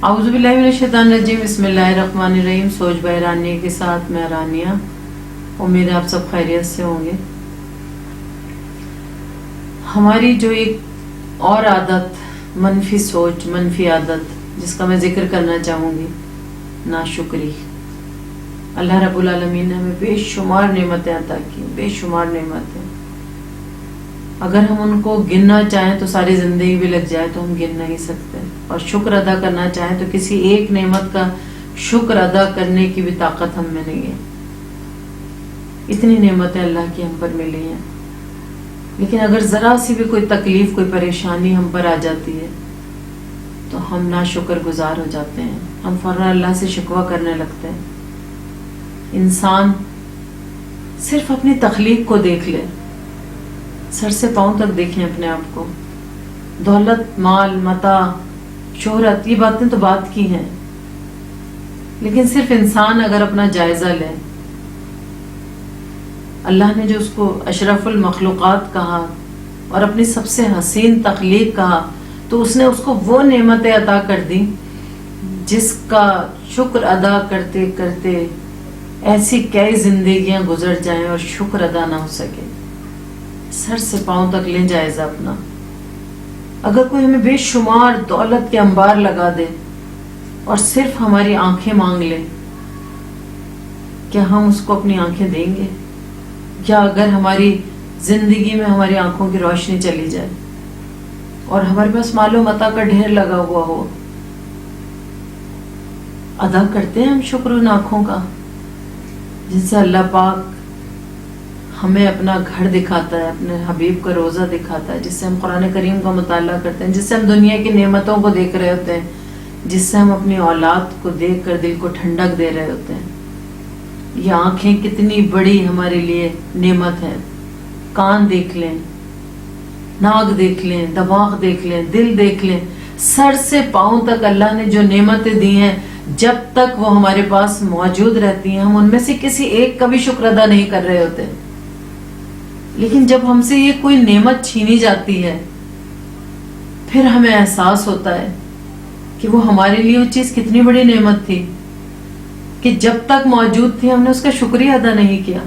اعوذ باللہ من الشیطان الرجیم، بسم اللہ الرحمن الرحیم۔ سوچ بحرانیہ کے ساتھ میں رانیہ، امید آپ سب خیریت سے ہوں گے۔ ہماری جو ایک اور عادت، منفی سوچ، منفی عادت، جس کا میں ذکر کرنا چاہوں گی، ناشکری۔ اللہ رب العالمین نے ہمیں بے شمار نعمتیں عطا کی، بے شمار نعمتیں۔ اگر ہم ان کو گننا چاہیں تو ساری زندگی بھی لگ جائے تو ہم گن نہیں سکتے، اور شکر ادا کرنا چاہیں تو کسی ایک نعمت کا شکر ادا کرنے کی بھی طاقت ہم میں نہیں ہے۔ اتنی نعمتیں اللہ کی ہم پر ملی ہیں، لیکن اگر ذرا سی بھی کوئی تکلیف، کوئی پریشانی ہم پر آ جاتی ہے تو ہم ناشکر گزار ہو جاتے ہیں، ہم فوراً اللہ سے شکوہ کرنے لگتے ہیں۔ انسان صرف اپنی تخلیق کو دیکھ لے، سر سے پاؤں تک دیکھیں اپنے آپ کو۔ دولت، مال، متاع، شہرت، یہ باتیں تو بات کی ہیں، لیکن صرف انسان اگر اپنا جائزہ لے، اللہ نے جو اس کو اشرف المخلوقات کہا اور اپنی سب سے حسین تخلیق کہا، تو اس نے اس کو وہ نعمتیں عطا کر دی جس کا شکر ادا کرتے کرتے ایسی کئی زندگیاں گزر جائیں اور شکر ادا نہ ہو سکے۔ سر سے پاؤں تک لیں جائزہ اپنا۔ اگر کوئی ہمیں بے شمار دولت کے انبار لگا دے اور صرف ہماری آنکھیں مانگ لے، کیا ہم اس کو اپنی آنکھیں دیں گے؟ یا اگر ہماری زندگی میں ہماری آنکھوں کی روشنی چلی جائے اور ہمارے پاس مال و متاع کا ڈھیر لگا ہوا ہو، ادا کرتے ہیں ہم شکر ان آنکھوں کا جن سے اللہ پاک ہمیں اپنا گھر دکھاتا ہے، اپنے حبیب کا روزہ دکھاتا ہے، جس سے ہم قرآن کریم کا مطالعہ کرتے ہیں، جس سے ہم دنیا کی نعمتوں کو دیکھ رہے ہوتے ہیں، جس سے ہم اپنی اولاد کو دیکھ کر دل کو ٹھنڈک دے رہے ہوتے ہیں۔ یہ آنکھیں کتنی بڑی ہمارے لیے نعمت ہے۔ کان دیکھ لیں، ناک دیکھ لیں، دماغ دیکھ لیں، دل دیکھ لیں، سر سے پاؤں تک اللہ نے جو نعمتیں دی ہیں، جب تک وہ ہمارے پاس موجود رہتی ہیں ہم ان میں سے کسی ایک کا بھی شکر ادا نہیں کر رہے ہوتے۔ لیکن جب ہم سے یہ کوئی نعمت چھینی جاتی ہے، پھر ہمیں احساس ہوتا ہے کہ وہ ہمارے لیے وہ چیز کتنی بڑی نعمت تھی کہ جب تک موجود تھی ہم نے اس کا شکریہ ادا نہیں کیا۔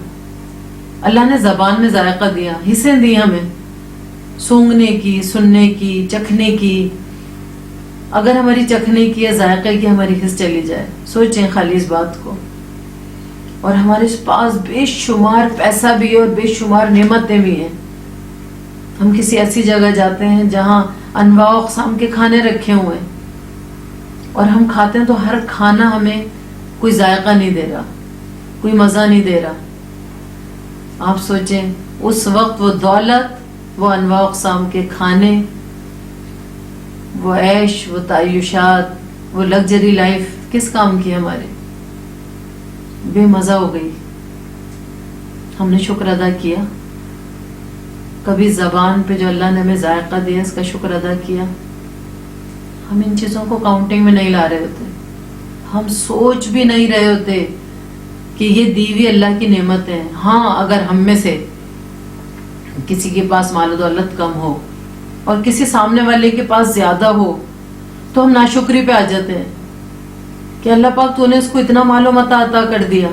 اللہ نے زبان میں ذائقہ دیا، حصیں دی ہمیں، سونگنے کی، سننے کی، چکھنے کی۔ اگر ہماری چکھنے کی یا ذائقے کی ہماری حص چلی جائے، سوچیں خالی اس بات کو۔ اور ہمارے پاس بے شمار پیسہ بھی اور بے شمار نعمتیں بھی ہیں، ہم کسی ایسی جگہ جاتے ہیں جہاں انواع و اقسام کے کھانے رکھے ہوئے ہیں، اور ہم کھاتے ہیں تو ہر کھانا ہمیں کوئی ذائقہ نہیں دے رہا، کوئی مزہ نہیں دے رہا۔ آپ سوچیں اس وقت وہ دولت، وہ انواع و اقسام کے کھانے، وہ عیش، وہ تعیشات، وہ لگژری لائف کس کام کی ہمارے؟ بے مزہ ہو گئی۔ ہم نے شکر ادا کیا؟ کبھی زبان پہ جو اللہ نے ہمیں ذائقہ دیا اس کا شکر ادا کیا؟ ہم ان چیزوں کو کاؤنٹنگ میں نہیں لا رہے ہوتے، ہم سوچ بھی نہیں رہے ہوتے کہ یہ دیوی اللہ کی نعمت ہے۔ ہاں، اگر ہم میں سے کسی کے پاس مال و دولت کم ہو اور کسی سامنے والے کے پاس زیادہ ہو تو ہم ناشکری پہ آ جاتے ہیں کہ اللہ پاک تو نے اس کو اتنا مال و متاع عطا کر دیا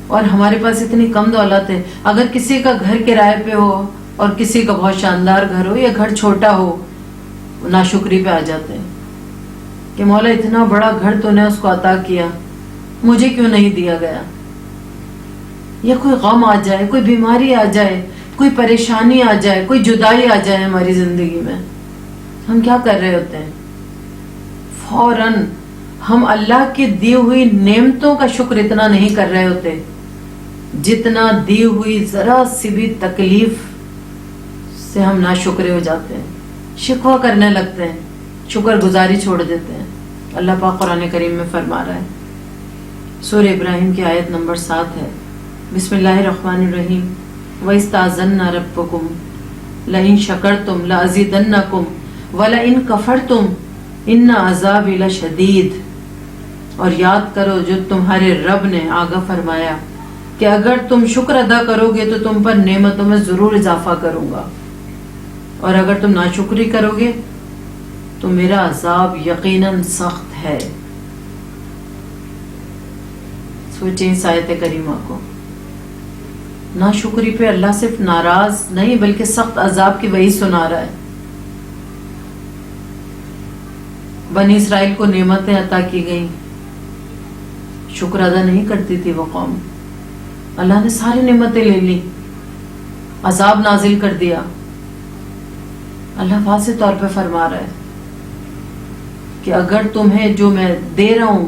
اور ہمارے پاس اتنی کم دولت ہے۔ اگر کسی کا گھر کرائے پہ ہو اور کسی کا بہت شاندار گھر ہو یا گھر چھوٹا ہو، ناشکری پہ آ جاتے ہیں کہ مولا اتنا بڑا گھر تو نے اس کو عطا کیا، مجھے کیوں نہیں دیا گیا؟ یا کوئی غم آ جائے، کوئی بیماری آ جائے، کوئی پریشانی آ جائے، کوئی جدائی آ جائے ہماری زندگی میں، ہم کیا کر رہے ہوتے ہیں؟ فوراً ہم اللہ کی دی ہوئی نعمتوں کا شکر اتنا نہیں کر رہے ہوتے جتنا دی ہوئی ذرا سی بھی تکلیف سے ہم ناشکرے ہو جاتے ہیں، شکوہ کرنے لگتے ہیں، شکر گزاری چھوڑ دیتے ہیں۔ اللہ پاک قرآن کریم میں فرما رہا ہے، سورہ ابراہیم کی آیت نمبر 7 ہے، بسم اللہ الرحمن الرحیم، وَإِسْتَأْذَنَّ رَبُّكُمْ لَئِن شَكَرْتُمْ لَأَزِيدَنَّكُمْ وَلَئِن كَفَرْتُمْ إِنَّ عَذَابِي لَشَدِيدٌ۔ اور یاد کرو جو تمہارے رب نے آگاہ فرمایا کہ اگر تم شکر ادا کرو گے تو تم پر نعمتوں میں ضرور اضافہ کروں گا، اور اگر تم ناشکری کرو گے تو میرا عذاب یقیناً سخت ہے. سوچیں اس آیت کریمہ کو. ناشکری پہ اللہ صرف ناراض نہیں بلکہ سخت عذاب کی وعید سنا رہا ہے. بنی اسرائیل کو نعمتیں عطا کی گئیں، شکر ادا نہیں کرتی تھی وہ قوم. اللہ نے ساری نعمتیں لے لی، عذاب نازل کر دیا. اللہ واضح طور پہ فرما رہا ہے کہ اگر تمہیں جو میں دے رہا ہوں،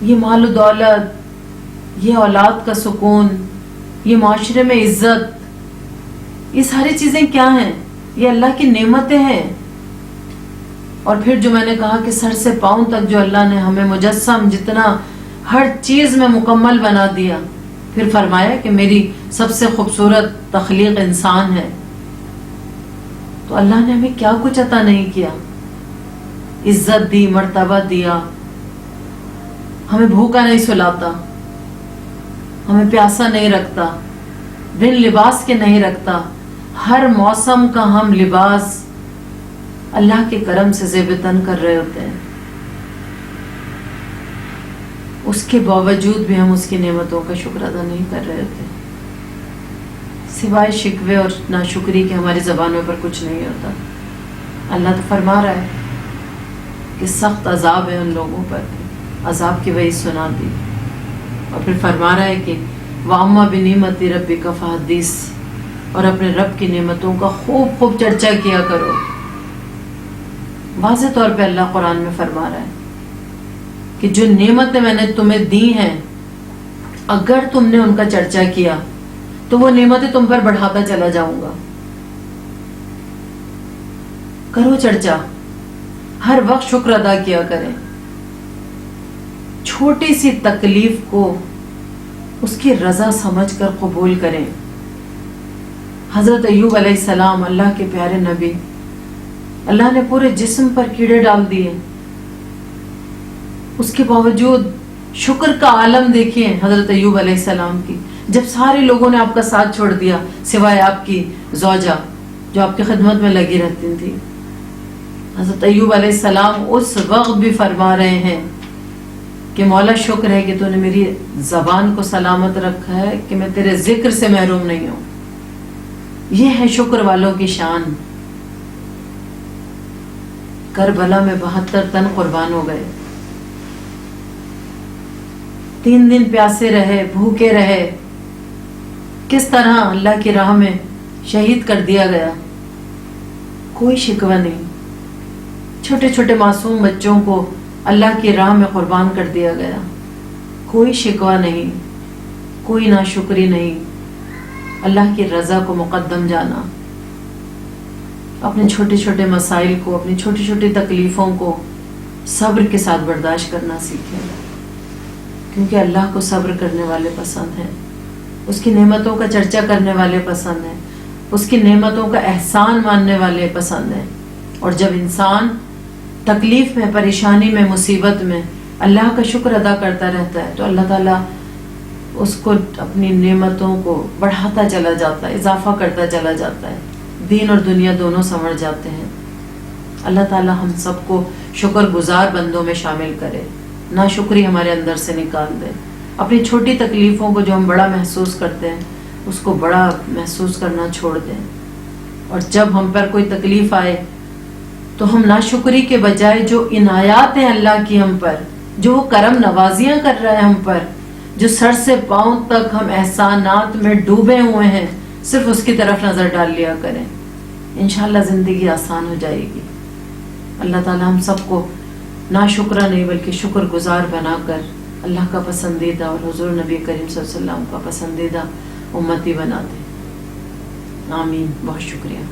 یہ مال و دولت، یہ اولاد کا سکون، یہ معاشرے میں عزت، یہ ساری چیزیں کیا ہیں؟ یہ اللہ کی نعمتیں ہیں. اور پھر جو میں نے کہا کہ سر سے پاؤں تک جو اللہ نے ہمیں مجسم جتنا ہر چیز میں مکمل بنا دیا، پھر فرمایا کہ میری سب سے خوبصورت تخلیق انسان ہے. تو اللہ نے ہمیں کیا کچھ عطا نہیں کیا؟ عزت دی، مرتبہ دیا، ہمیں بھوکا نہیں سلاتا، ہمیں پیاسا نہیں رکھتا، بن لباس کے نہیں رکھتا. ہر موسم کا ہم لباس اللہ کے کرم سے زیب تن کر رہے ہوتے ہیں. اس کے باوجود بھی ہم اس کی نعمتوں کا شکر ادا نہیں کر رہے ہوتے. سوائے شکوے اور ناشکری کے ہماری زبانوں پر کچھ نہیں ہوتا. اللہ تو فرما رہا ہے کہ سخت عذاب ہے ان لوگوں پر، عذاب کی وعید سنا دی. اور پھر فرما رہا ہے کہ وَأَمَّا بِنِعْمَتِ رَبِّكَ فَحَدِّثْ، اور اپنے رب کی نعمتوں کا خوب خوب چرچا کیا کرو. واضح طور پہ اللہ قرآن میں فرما رہا ہے کہ جو نعمتیں میں نے تمہیں دی ہیں، اگر تم نے ان کا چرچا کیا تو وہ نعمتیں تم پر بڑھاتا چلا جاؤں گا. کرو چرچا، ہر وقت شکر ادا کیا کریں. چھوٹی سی تکلیف کو اس کی رضا سمجھ کر قبول کریں. حضرت ایوب علیہ السلام، اللہ کے پیارے نبی، اللہ نے پورے جسم پر کیڑے ڈال دیے، اس کے باوجود شکر کا عالم دیکھیے حضرت ایوب علیہ السلام کی. جب سارے لوگوں نے آپ کا ساتھ چھوڑ دیا سوائے آپ کی زوجہ جو آپ کی خدمت میں لگی رہتی تھی، حضرت ایوب علیہ السلام اس وقت بھی فرما رہے ہیں کہ مولا شکر ہے کہ تو نے میری زبان کو سلامت رکھا ہے کہ میں تیرے ذکر سے محروم نہیں ہوں. یہ ہے شکر والوں کی شان. کربلا میں 72 تن قربان ہو گئے، 3 دن پیاسے رہے، بھوکے رہے. کس طرح اللہ کی راہ میں شہید کر دیا گیا. کوئی شکوہ نہیں. چھوٹے چھوٹے معصوم بچوں کو اللہ کی راہ میں قربان کر دیا گیا. کوئی شکوہ نہیں، کوئی ناشکری نہیں. اللہ کی رضا کو مقدم جانا، اپنے چھوٹے چھوٹے مسائل کو، اپنی چھوٹی چھوٹی تکلیفوں کو صبر کے ساتھ برداشت کرنا سیکھیں، کیونکہ اللہ کو صبر کرنے والے پسند ہیں، اس کی نعمتوں کا چرچا کرنے والے پسند ہیں، اس کی نعمتوں کا احسان ماننے والے پسند ہیں. اور جب انسان تکلیف میں، پریشانی میں، مصیبت میں اللہ کا شکر ادا کرتا رہتا ہے تو اللہ تعالیٰ اس کو اپنی نعمتوں کو بڑھاتا چلا جاتا ہے، اضافہ کرتا چلا جاتا ہے. دین اور دنیا دونوں سنور جاتے ہیں. اللہ تعالیٰ ہم سب کو شکر گزار بندوں میں شامل کرے، ناشکری ہمارے اندر سے نکال دے. اپنی چھوٹی تکلیفوں کو جو ہم بڑا محسوس کرتے ہیں اس کو بڑا محسوس کرنا چھوڑ دیں. اور جب ہم پر کوئی تکلیف آئے تو ہم ناشکری کے بجائے جو عنایات ہیں اللہ کی ہم پر، جو وہ کرم نوازیاں کر رہا ہے ہم پر، جو سر سے پاؤں تک ہم احسانات میں ڈوبے ہوئے ہیں، صرف اس کی طرف نظر ڈال لیا کریں. انشاءاللہ زندگی آسان ہو جائے گی. اللہ تعالیٰ ہم سب کو ناشکرہ نہیں بلکہ شکر گزار بنا کر اللہ کا پسندیدہ اور حضور نبی کریم صلی اللہ علیہ وسلم کا پسندیدہ امتی بنا دے. آمین. بہت شکریہ.